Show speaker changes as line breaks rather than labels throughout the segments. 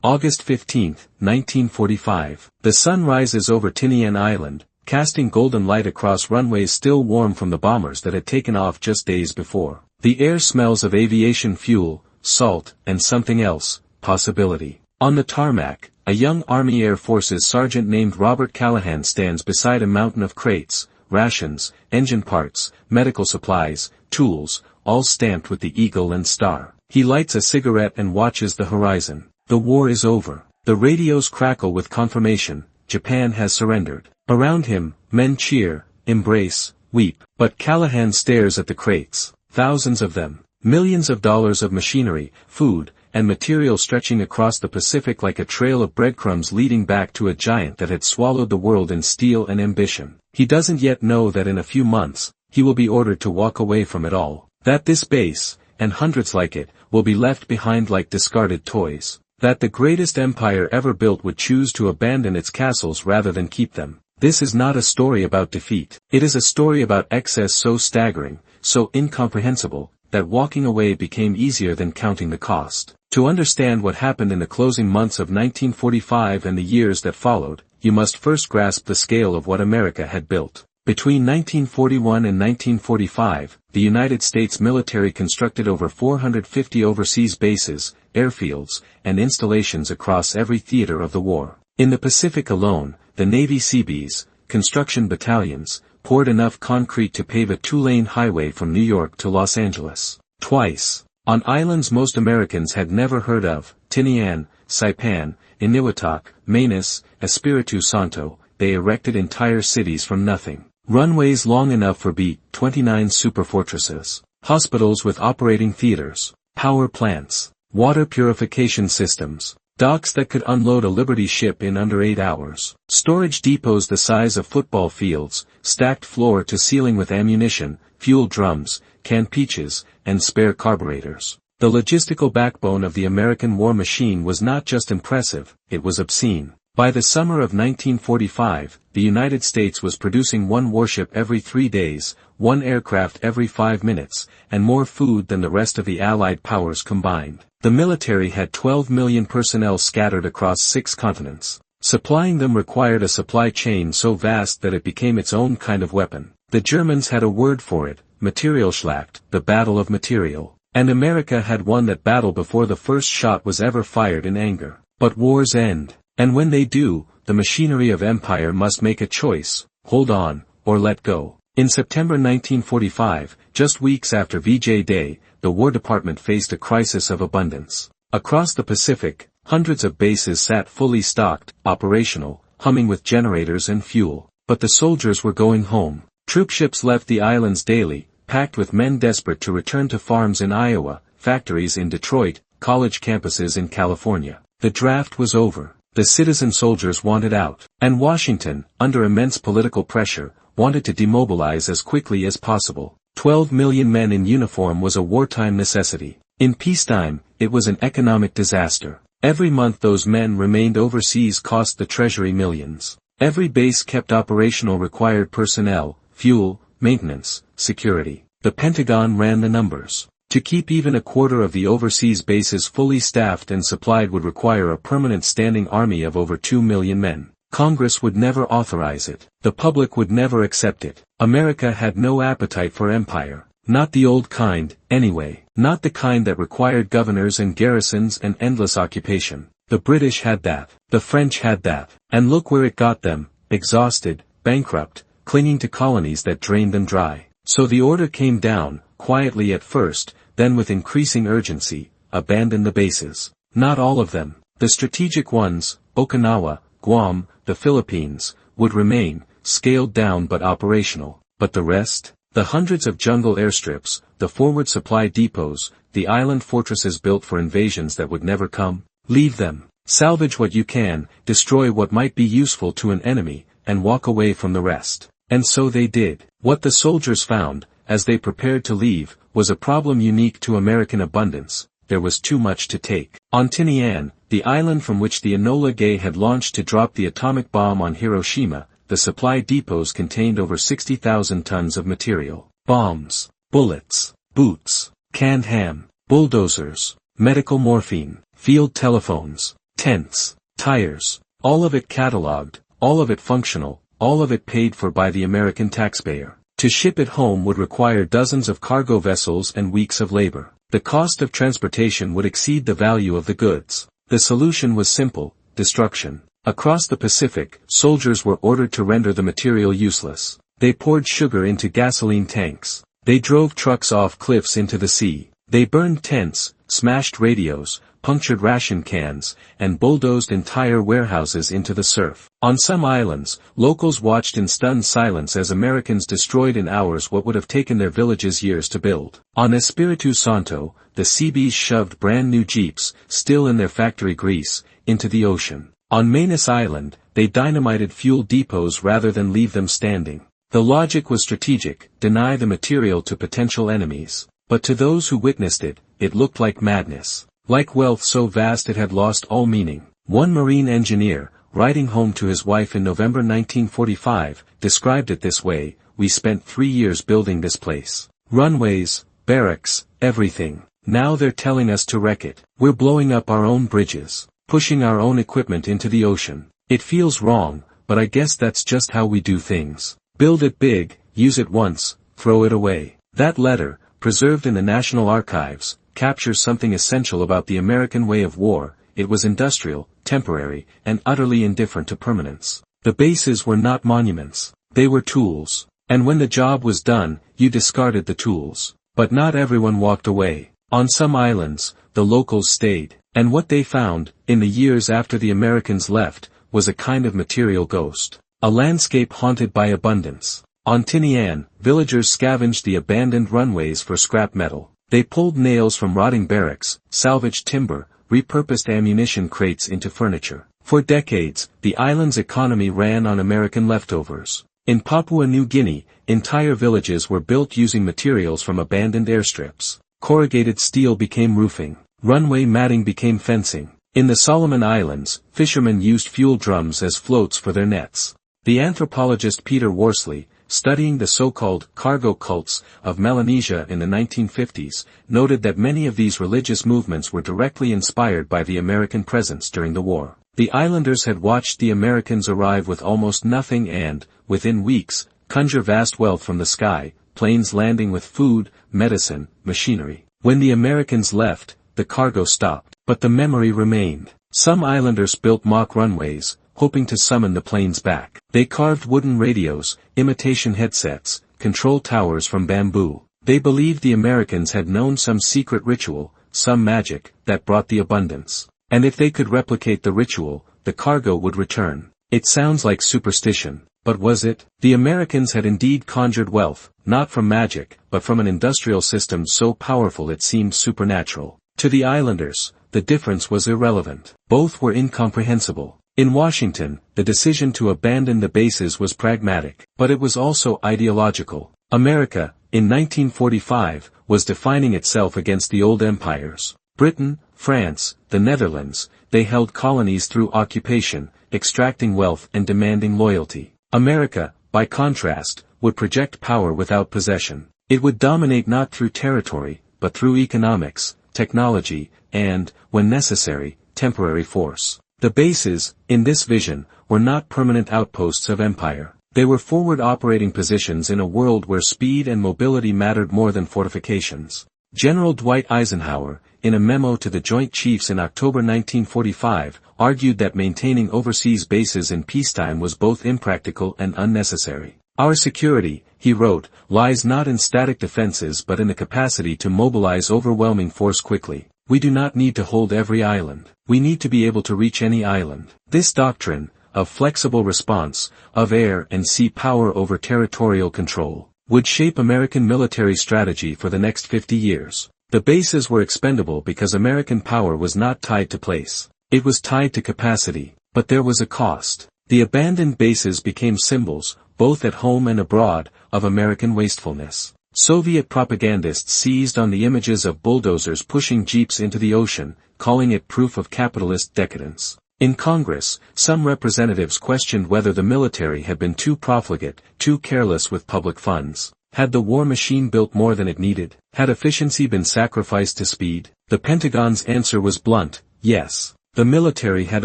August 15, 1945. The sun rises over Tinian Island, casting golden light across runways still warm from the bombers that had taken off just days before. The air smells of aviation fuel, salt, and something else, possibility. On the tarmac, a young Army Air Forces sergeant named Robert Callahan stands beside a mountain of crates, rations, engine parts, medical supplies, tools, all stamped with the eagle and star. He lights a cigarette and watches the horizon. The war is over. The radios crackle with confirmation. Japan has surrendered. Around him, men cheer, embrace, weep. But Callahan stares at the crates. Thousands of them. Millions of dollars of machinery, food, and material stretching across the Pacific like a trail of breadcrumbs leading back to a giant that had swallowed the world in steel and ambition. He doesn't yet know that in a few months, he will be ordered to walk away from it all. That this base, and hundreds like it, will be left behind like discarded toys. That the greatest empire ever built would choose to abandon its castles rather than keep them. This is not a story about defeat. It is a story about excess so staggering, so incomprehensible, that walking away became easier than counting the cost. To understand what happened in the closing months of 1945 and the years that followed, you must first grasp the scale of what America had built. Between 1941 and 1945, the United States military constructed over 450 overseas bases, airfields, and installations across every theater of the war. In the Pacific alone, the Navy Seabees, construction battalions, poured enough concrete to pave a 2-lane highway from New York to Los Angeles. Twice. On islands most Americans had never heard of, Tinian, Saipan, Eniwetok, Manus, Espiritu Santo, they erected entire cities from nothing. Runways long enough for B-29 superfortresses. Hospitals with operating theaters. Power plants. Water purification systems. Docks that could unload a Liberty ship in under 8 hours. Storage depots the size of football fields, stacked floor to ceiling with ammunition, fuel drums, canned peaches, and spare carburetors. The logistical backbone of the American war machine was not just impressive, it was obscene. By the summer of 1945, the United States was producing one warship every 3 days, one aircraft every 5 minutes, and more food than the rest of the Allied powers combined. The military had 12 million personnel scattered across 6 continents. Supplying them required a supply chain so vast that it became its own kind of weapon. The Germans had a word for it, Materialschlacht, the battle of material. And America had won that battle before the first shot was ever fired in anger. But wars end. And when they do, the machinery of empire must make a choice, hold on, or let go. In September 1945, just weeks after VJ Day, the War Department faced a crisis of abundance. Across the Pacific, hundreds of bases sat fully stocked, operational, humming with generators and fuel. But the soldiers were going home. Troopships left the islands daily, packed with men desperate to return to farms in Iowa, factories in Detroit, college campuses in California. The draft was over. The citizen soldiers wanted out. And Washington, under immense political pressure, wanted to demobilize as quickly as possible. 12 million men in uniform was a wartime necessity. In peacetime, it was an economic disaster. Every month those men remained overseas cost the Treasury millions. Every base kept operational required personnel, fuel, maintenance, security. The Pentagon ran the numbers. To keep even a quarter of the overseas bases fully staffed and supplied would require a permanent standing army of over 2 million men. Congress would never authorize it. The public would never accept it. America had no appetite for empire. Not the old kind, anyway. Not the kind that required governors and garrisons and endless occupation. The British had that. The French had that. And look where it got them, exhausted, bankrupt, clinging to colonies that drained them dry. So the order came down, quietly at first, then with increasing urgency, abandon the bases. Not all of them. The strategic ones, Okinawa, Guam, the Philippines, would remain, scaled down but operational. But the rest? The hundreds of jungle airstrips, the forward supply depots, the island fortresses built for invasions that would never come? Leave them. Salvage what you can, destroy what might be useful to an enemy, and walk away from the rest. And so they did. What the soldiers found, as they prepared to leave, was a problem unique to American abundance. There was too much to take. On Tinian, the island from which the Enola Gay had launched to drop the atomic bomb on Hiroshima, the supply depots contained over 60,000 tons of material. Bombs, bullets, boots, canned ham, bulldozers, medical morphine, field telephones, tents, tires, all of it catalogued, all of it functional, all of it paid for by the American taxpayer. To ship it home would require dozens of cargo vessels and weeks of labor. The cost of transportation would exceed the value of the goods. The solution was simple: destruction. Across the Pacific, soldiers were ordered to render the material useless. They poured sugar into gasoline tanks. They drove trucks off cliffs into the sea. They burned tents, smashed radios, punctured ration cans, and bulldozed entire warehouses into the surf. On some islands, locals watched in stunned silence as Americans destroyed in hours what would have taken their villages years to build. On Espiritu Santo, the Seabees shoved brand new jeeps, still in their factory grease, into the ocean. On Manus Island, they dynamited fuel depots rather than leave them standing. The logic was strategic: deny the material to potential enemies. But to those who witnessed it, it looked like madness. Like wealth so vast it had lost all meaning. One marine engineer, writing home to his wife in November 1945, described it this way: "We spent 3 years building this place. Runways, barracks, everything. Now they're telling us to wreck it. We're blowing up our own bridges, pushing our own equipment into the ocean. It feels wrong, but I guess that's just how we do things. Build it big, use it once, throw it away." That letter, preserved in the National Archives, captures something essential about the American way of war: it was industrial, temporary, and utterly indifferent to permanence. The bases were not monuments. They were tools. And when the job was done, you discarded the tools. But not everyone walked away. On some islands, the locals stayed. And what they found, in the years after the Americans left, was a kind of material ghost. A landscape haunted by abundance. On Tinian, villagers scavenged the abandoned runways for scrap metal. They pulled nails from rotting barracks, salvaged timber, repurposed ammunition crates into furniture. For decades, the island's economy ran on American leftovers. In Papua New Guinea, entire villages were built using materials from abandoned airstrips. Corrugated steel became roofing. Runway matting became fencing. In the Solomon Islands, fishermen used fuel drums as floats for their nets. The anthropologist Peter Worsley, studying the so-called cargo cults of Melanesia in the 1950s, noted that many of these religious movements were directly inspired by the American presence during the war. The islanders had watched the Americans arrive with almost nothing and, within weeks, conjure vast wealth from the sky, planes landing with food, medicine, machinery. When the Americans left, the cargo stopped. But the memory remained. Some islanders built mock runways, hoping to summon the planes back. They carved wooden radios, imitation headsets, control towers from bamboo. They believed the Americans had known some secret ritual, some magic, that brought the abundance. And if they could replicate the ritual, the cargo would return. It sounds like superstition, but was it? The Americans had indeed conjured wealth, not from magic, but from an industrial system so powerful it seemed supernatural. To the islanders, the difference was irrelevant. Both were incomprehensible. In Washington, the decision to abandon the bases was pragmatic, but it was also ideological. America, in 1945, was defining itself against the old empires. Britain, France, the Netherlands, they held colonies through occupation, extracting wealth and demanding loyalty. America, by contrast, would project power without possession. It would dominate not through territory, but through economics, technology, and, when necessary, temporary force. The bases, in this vision, were not permanent outposts of empire. They were forward operating positions in a world where speed and mobility mattered more than fortifications. General Dwight Eisenhower, in a memo to the Joint Chiefs in October 1945, argued that maintaining overseas bases in peacetime was both impractical and unnecessary. "Our security," he wrote, "lies not in static defenses but in the capacity to mobilize overwhelming force quickly. We do not need to hold every island. We need to be able to reach any island." This doctrine, of flexible response, of air and sea power over territorial control, would shape American military strategy for the next 50 years. The bases were expendable because American power was not tied to place. It was tied to capacity. But there was a cost. The abandoned bases became symbols, both at home and abroad, of American wastefulness. Soviet propagandists seized on the images of bulldozers pushing jeeps into the ocean, calling it proof of capitalist decadence. In Congress, some representatives questioned whether the military had been too profligate, too careless with public funds. Had the war machine built more than it needed? Had efficiency been sacrificed to speed? The Pentagon's answer was blunt: yes. The military had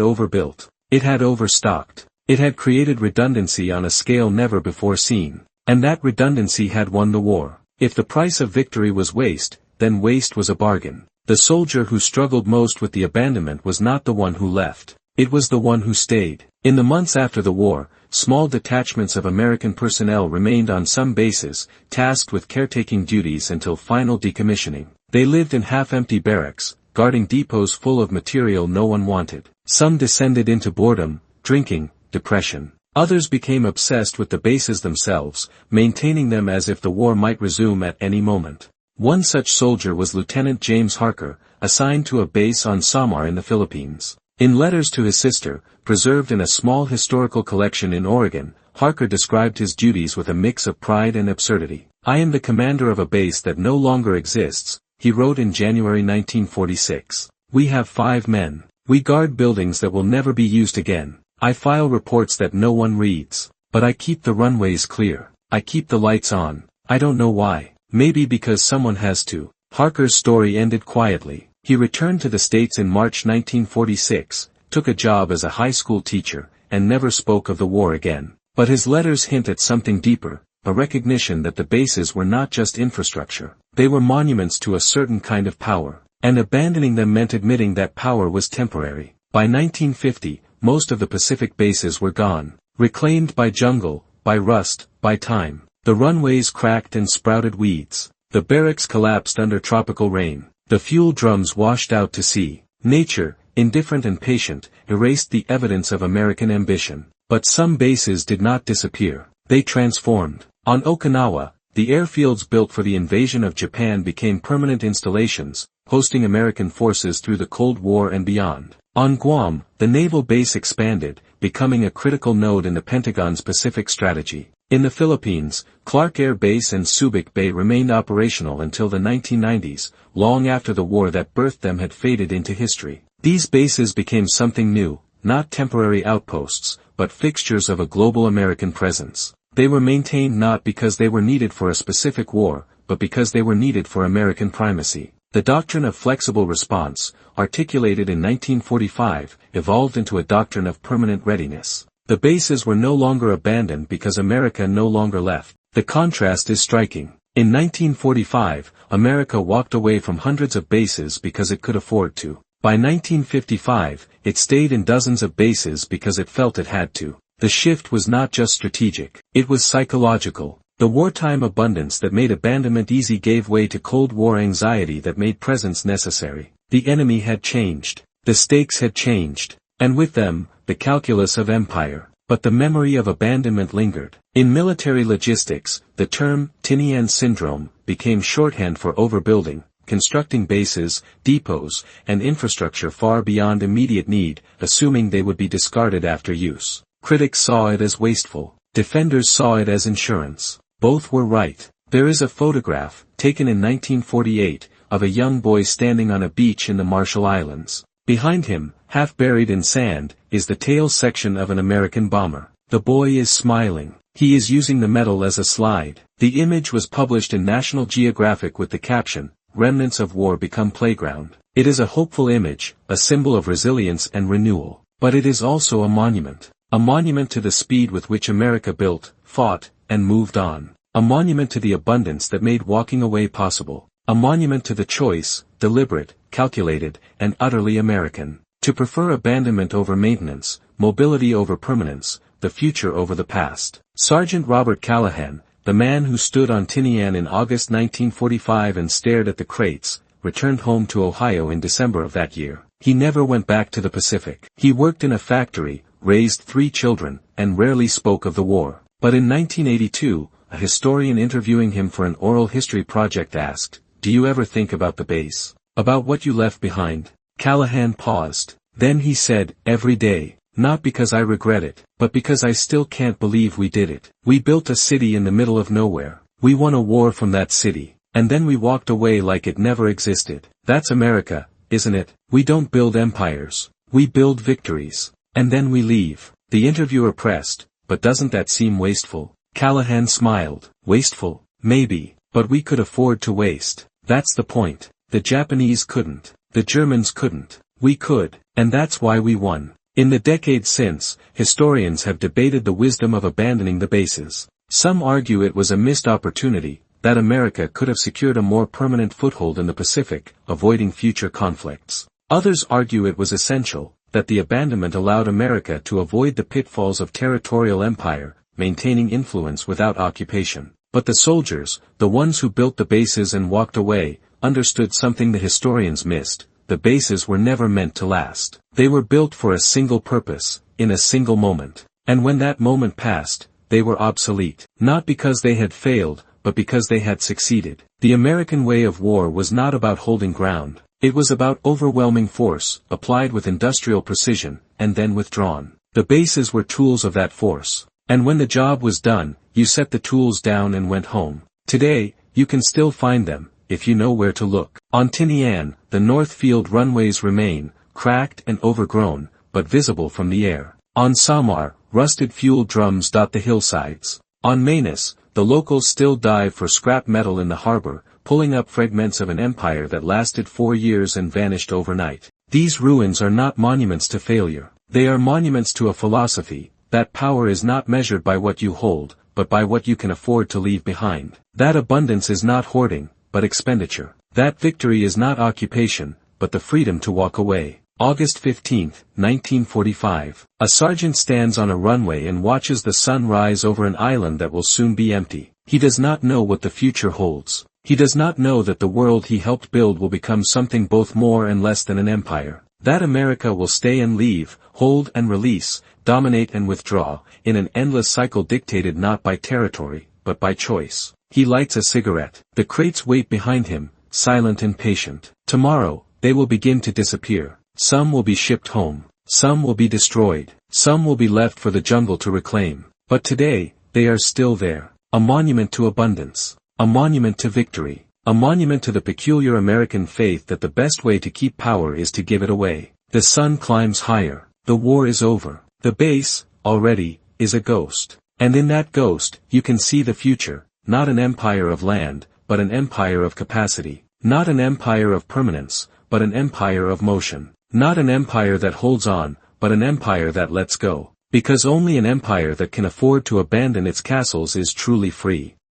overbuilt. It had overstocked. It had created redundancy on a scale never before seen. And that redundancy had won the war. If the price of victory was waste, then waste was a bargain. The soldier who struggled most with the abandonment was not the one who left. It was the one who stayed. In the months after the war, small detachments of American personnel remained on some bases, tasked with caretaking duties until final decommissioning. They lived in half-empty barracks, guarding depots full of material no one wanted. Some descended into boredom, drinking, depression. Others became obsessed with the bases themselves, maintaining them as if the war might resume at any moment. One such soldier was Lieutenant James Harker, assigned to a base on Samar in the Philippines. In letters to his sister, preserved in a small historical collection in Oregon, Harker described his duties with a mix of pride and absurdity. "I am the commander of a base that no longer exists," he wrote in January 1946. "We have 5 men. We guard buildings that will never be used again. I file reports that no one reads. But I keep the runways clear. I keep the lights on. I don't know why. Maybe because someone has to." Harker's story ended quietly. He returned to the States in March 1946, took a job as a high school teacher, and never spoke of the war again. But his letters hint at something deeper, a recognition that the bases were not just infrastructure. They were monuments to a certain kind of power. And abandoning them meant admitting that power was temporary. By 1950, most of the Pacific bases were gone, reclaimed by jungle, by rust, by time. The runways cracked and sprouted weeds. The barracks collapsed under tropical rain. The fuel drums washed out to sea. Nature, indifferent and patient, erased the evidence of American ambition. But some bases did not disappear. They transformed. On Okinawa, the airfields built for the invasion of Japan became permanent installations, hosting American forces through the Cold War and beyond. On Guam, the naval base expanded, becoming a critical node in the Pentagon's Pacific strategy. In the Philippines, Clark Air Base and Subic Bay remained operational until the 1990s, long after the war that birthed them had faded into history. These bases became something new, not temporary outposts, but fixtures of a global American presence. They were maintained not because they were needed for a specific war, but because they were needed for American primacy. The doctrine of flexible response, articulated in 1945, evolved into a doctrine of permanent readiness. The bases were no longer abandoned because America no longer left. The contrast is striking. In 1945, America walked away from hundreds of bases because it could afford to. By 1955, it stayed in dozens of bases because it felt it had to. The shift was not just strategic, it was psychological. The wartime abundance that made abandonment easy gave way to Cold War anxiety that made presence necessary. The enemy had changed. The stakes had changed. And with them, the calculus of empire. But the memory of abandonment lingered. In military logistics, the term Tinian syndrome became shorthand for overbuilding, constructing bases, depots, and infrastructure far beyond immediate need, assuming they would be discarded after use. Critics saw it as wasteful. Defenders saw it as insurance. Both were right. There is a photograph, taken in 1948, of a young boy standing on a beach in the Marshall Islands. Behind him, half buried in sand, is the tail section of an American bomber. The boy is smiling. He is using the metal as a slide. The image was published in National Geographic with the caption, "Remnants of War Become Playground." It is a hopeful image, a symbol of resilience and renewal. But it is also a monument. A monument to the speed with which America built, fought, and moved on. A monument to the abundance that made walking away possible. A monument to the choice, deliberate, calculated, and utterly American. To prefer abandonment over maintenance, mobility over permanence, the future over the past. Sergeant Robert Callahan, the man who stood on Tinian in August 1945 and stared at the crates, returned home to Ohio in December of that year. He never went back to the Pacific. He worked in a factory, raised 3 children, and rarely spoke of the war. But in 1982, a historian interviewing him for an oral history project asked, "Do you ever think about the base? About what you left behind?" Callahan paused. Then he said, "Every day. Not because I regret it, but because I still can't believe we did it. We built a city in the middle of nowhere. We won a war from that city. And then we walked away like it never existed. That's America, isn't it? We don't build empires. We build victories. And then we leave." The interviewer pressed, "But doesn't that seem wasteful?" Callahan smiled. "Wasteful? Maybe. But we could afford to waste. That's the point. The Japanese couldn't. The Germans couldn't. We could. And that's why we won. In the decades since, historians have debated the wisdom of abandoning the bases. Some argue it was a missed opportunity, that America could have secured a more permanent foothold in the Pacific, avoiding future conflicts. Others argue it was essential, that the abandonment allowed America to avoid the pitfalls of territorial empire, maintaining influence without occupation. But the soldiers, the ones who built the bases and walked away, understood something the historians missed: the bases were never meant to last. They were built for a single purpose, in a single moment. And when that moment passed, they were obsolete. Not because they had failed, but because they had succeeded. The American way of war was not about holding ground. It was about overwhelming force, applied with industrial precision, and then withdrawn. The bases were tools of that force. And when the job was done, you set the tools down and went home. Today, you can still find them, if you know where to look. On Tinian, the North Field runways remain, cracked and overgrown, but visible from the air. On Samar, rusted fuel drums dot the hillsides. On Manus, the locals still dive for scrap metal in the harbor, pulling up fragments of an empire that lasted 4 years and vanished overnight. These ruins are not monuments to failure. They are monuments to a philosophy, that power is not measured by what you hold, but by what you can afford to leave behind. That abundance is not hoarding, but expenditure. That victory is not occupation, but the freedom to walk away. August 15, 1945. A sergeant stands on a runway and watches the sun rise over an island that will soon be empty. He does not know what the future holds. He does not know that the world he helped build will become something both more and less than an empire. That America will stay and leave, hold and release, dominate and withdraw, in an endless cycle dictated not by territory, but by choice. He lights a cigarette. The crates wait behind him, silent and patient. Tomorrow, they will begin to disappear. Some will be shipped home. Some will be destroyed. Some will be left for the jungle to reclaim. But today, they are still there. A monument to abundance. A monument to victory. A monument to the peculiar American faith that the best way to keep power is to give it away. The sun climbs higher. The war is over. The base, already, is a ghost. And in that ghost, you can see the future, not an empire of land, but an empire of capacity. Not an empire of permanence, but an empire of motion. Not an empire that holds on, but an empire that lets go. Because only an empire that can afford to abandon its castles is truly free.